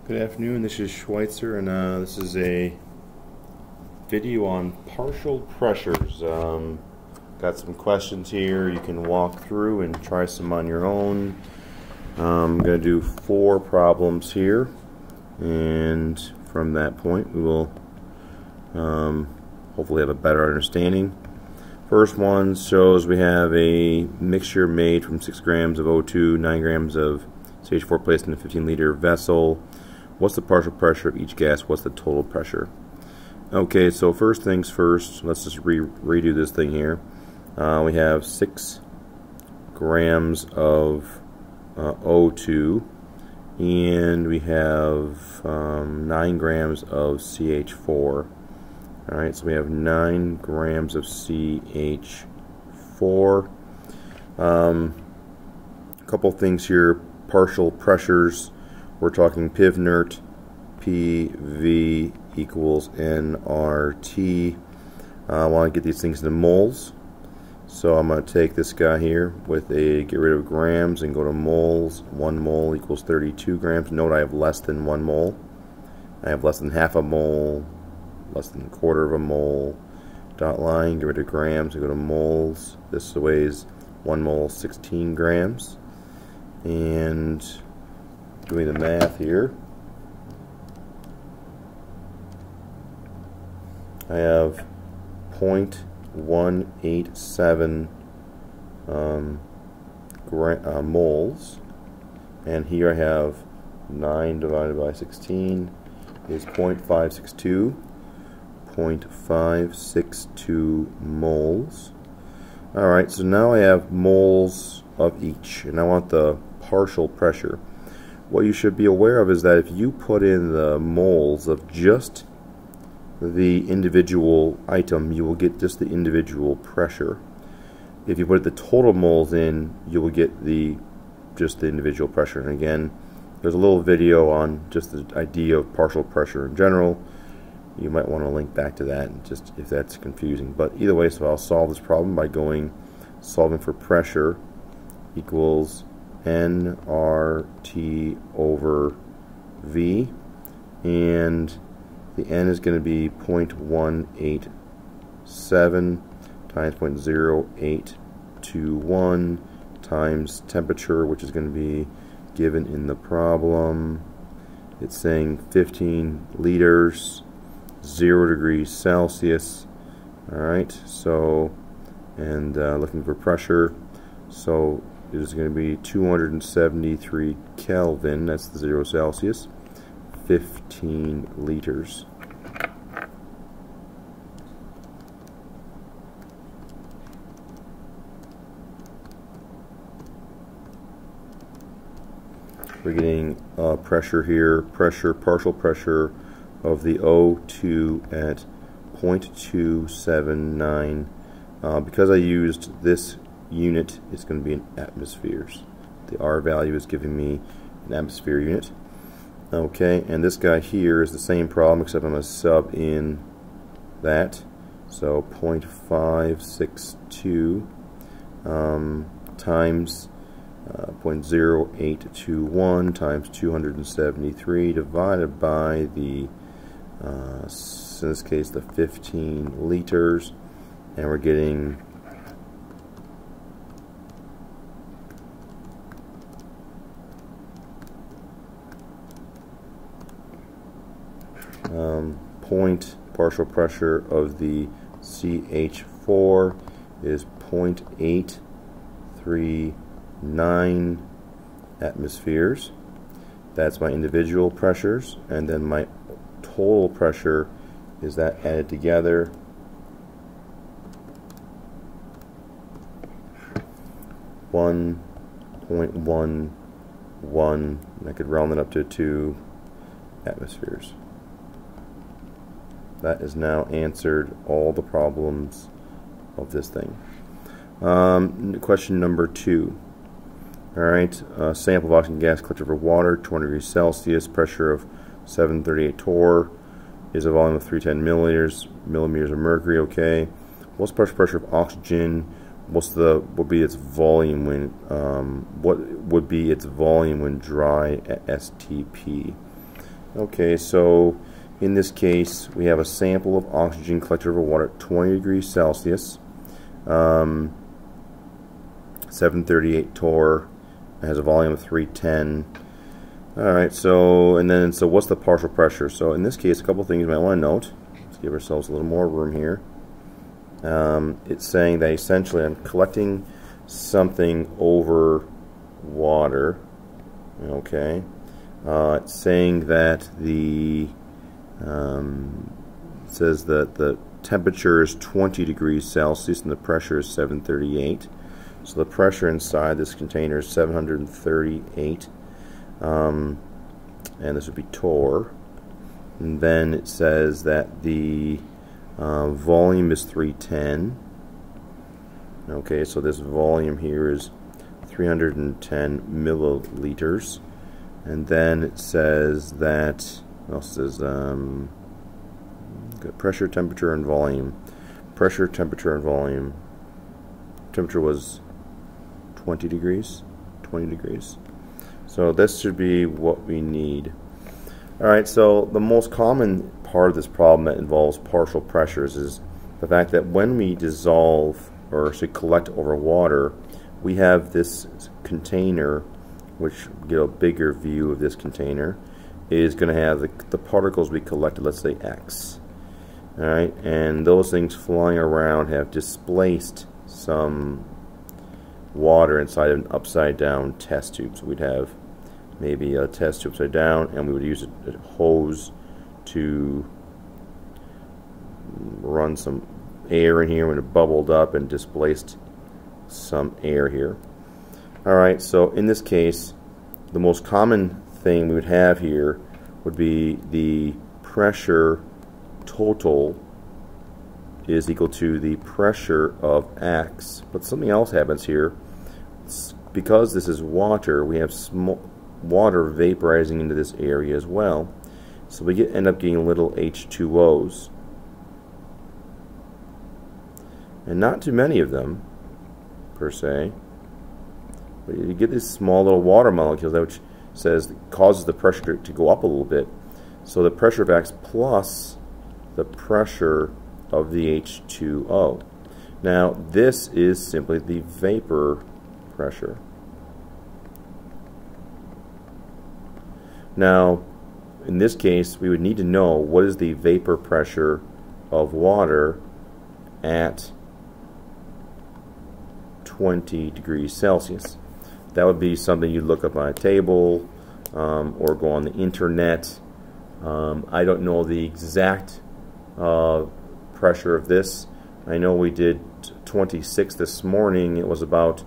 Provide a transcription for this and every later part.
Good afternoon, this is Schweitzer, and this is a video on partial pressures. Got some questions here you can walk through and try some on your own. I'm going to do 4 problems here, and from that point we will hopefully have a better understanding. First one shows we have a mixture made from 6 grams of O2, 9 grams of CH4 placed in a 15-liter vessel. What's the partial pressure of each gas? What's the total pressure? Okay, so first things first, let's just redo this thing here. We have 6 grams of O2, and we have 9 grams of CH4. Alright, so we have 9 grams of CH4. A couple things here. Partial pressures. We're talking PV equals nRT. I want to get these things into moles, so I'm going to take this guy here with a get rid of grams and go to moles. 1 mole equals 32 grams. Note I have less than 1 mole. I have less than half a mole, less than a quarter of a mole. Dot line, get rid of grams and go to moles. This weighs 1 mole, 16 grams. And doing the math here, I have 0.187 moles, and here I have 9 divided by 16 is 0.562 moles. Alright, so now I have moles of each, and I want the partial pressure. What you should be aware of is that if you put in the moles of just the individual item, you will get just the individual pressure. If you put the total moles in, you will get just the individual pressure. And again, there's a little video on just the idea of partial pressure in general. You might want to link back to that, just if that's confusing. But either way, so I'll solve this problem by solving for pressure equals nRT over V, and the N is going to be 0.187 times 0.0821 times temperature, which is going to be given in the problem. It's saying 15 liters, 0 degrees Celsius. Alright, so, and looking for pressure, so it is going to be 273 Kelvin, that's the 0 Celsius, 15 liters. We're getting pressure here, partial pressure of the O2 at 0.279. Because I used this unit, it's going to be in atmospheres. The R value is giving me an atmosphere unit. Okay, and this guy here is the same problem, except I'm going to sub in that. So 0.562 times 0.0821 times 273 divided by the, in this case, the 15 liters, and we're getting partial pressure of the CH4 is 0.839 atmospheres. That's my individual pressures, and then my total pressure is that added together. .11, and I could round it up to 2 atmospheres. That has now answered all the problems of this thing. Question number 2. Alright, sample of oxygen gas collected for water, 20 degrees Celsius, pressure of 738 torr, is a volume of 310 millimeters of mercury. Okay. What's the pressure of oxygen? What would be its volume when dry at STP? Okay, so in this case we have a sample of oxygen collected over water at 20 degrees Celsius, 738 torr, it has a volume of 310. Alright, so what's the partial pressure? So in this case, a couple things you might want to note. Let's give ourselves a little more room here. It's saying that essentially I'm collecting something over water. Okay. It's saying that it says that the temperature is 20 degrees Celsius and the pressure is 738. So the pressure inside this container is 738, and this would be torr. And then it says that the volume is 310. Okay, so this volume here is 310 milliliters. And then it says that, what else says, pressure, temperature, and volume. Pressure, temperature, and volume. Temperature was 20 degrees. So this should be what we need. Alright, so the most common part of this problem that involves partial pressures is the fact that when we dissolve or should collect over water, we have this container, which get a bigger view of this container, is going to have the particles we collected, let's say X. Alright, and those things flying around have displaced some water inside of an upside down test tube. So we'd have maybe a test tube upside down, and we would use a hose to run some air in here when it bubbled up and displaced some air here. Alright, so in this case, the most common thing we would have here would be the pressure total is equal to the pressure of X. But something else happens here. Because this is water, we have water vaporizing into this area as well. So we end up getting little H2Os. And not too many of them, per se. But you get these small little water molecules, which causes the pressure to go up a little bit. So the pressure of X plus the pressure of the H2O. Now this is simply the vapor pressure. Now in this case we would need to know what is the vapor pressure of water at 20 degrees Celsius. That would be something you'd look up on a table or go on the internet. I don't know the exact pressure of this. I know we did 26 this morning. It was about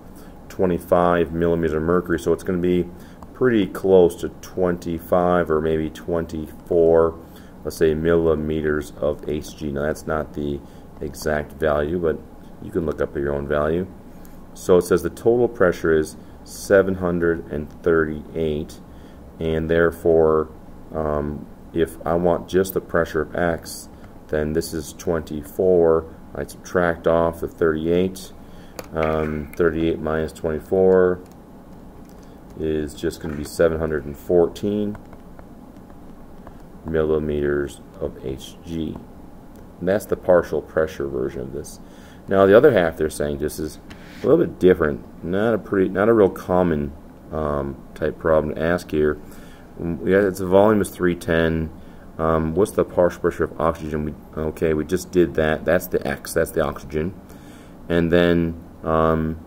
25 millimeters of mercury, so it's going to be pretty close to 25 or maybe 24, let's say, millimeters of Hg. Now that's not the exact value, but you can look up your own value. So it says the total pressure is 738, and therefore if I want just the pressure of X, then this is 24. I subtract off the 38. 38 minus 24 is just going to be 714 millimeters of Hg. And that's the partial pressure version of this. Now the other half, they're saying this is a little bit different. Not a real common type problem to ask here. Its volume is 310. What's the partial pressure of oxygen? We just did that. That's the X. That's the oxygen. And then what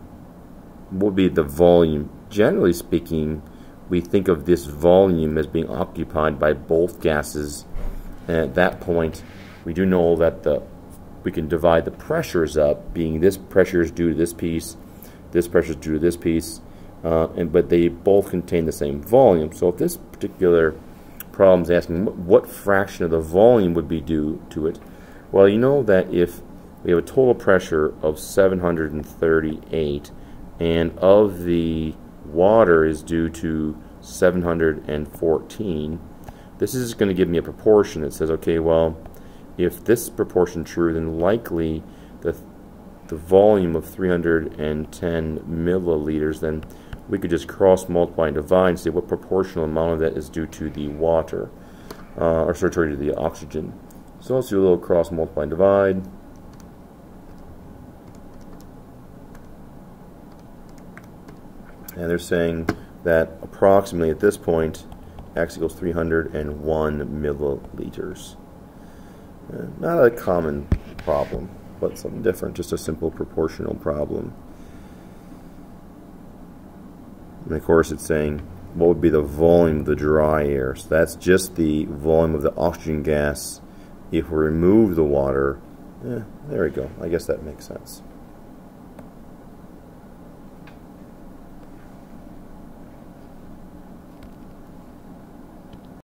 would be the volume? Generally speaking, we think of this volume as being occupied by both gases. And at that point, we do know that we can divide the pressures up, being this pressure is due to this piece, this pressure is due to this piece, but they both contain the same volume. So if this particular problem is asking what fraction of the volume would be due to it, well, you know that if we have a total pressure of 738 and of the water is due to 714, this is going to give me a proportion that says, okay, well, if this proportion is true, then likely the volume of 310 milliliters, then we could just cross multiply and divide and see what proportional amount of that is due to the water. or sorry, to the oxygen. So let's do a little cross multiply and divide. And they're saying that approximately at this point, X equals 301 milliliters. Not a common problem, but something different, just a simple proportional problem. And of course it's saying what would be the volume of the dry air. So that's just the volume of the oxygen gas if we remove the water. There we go. I guess that makes sense.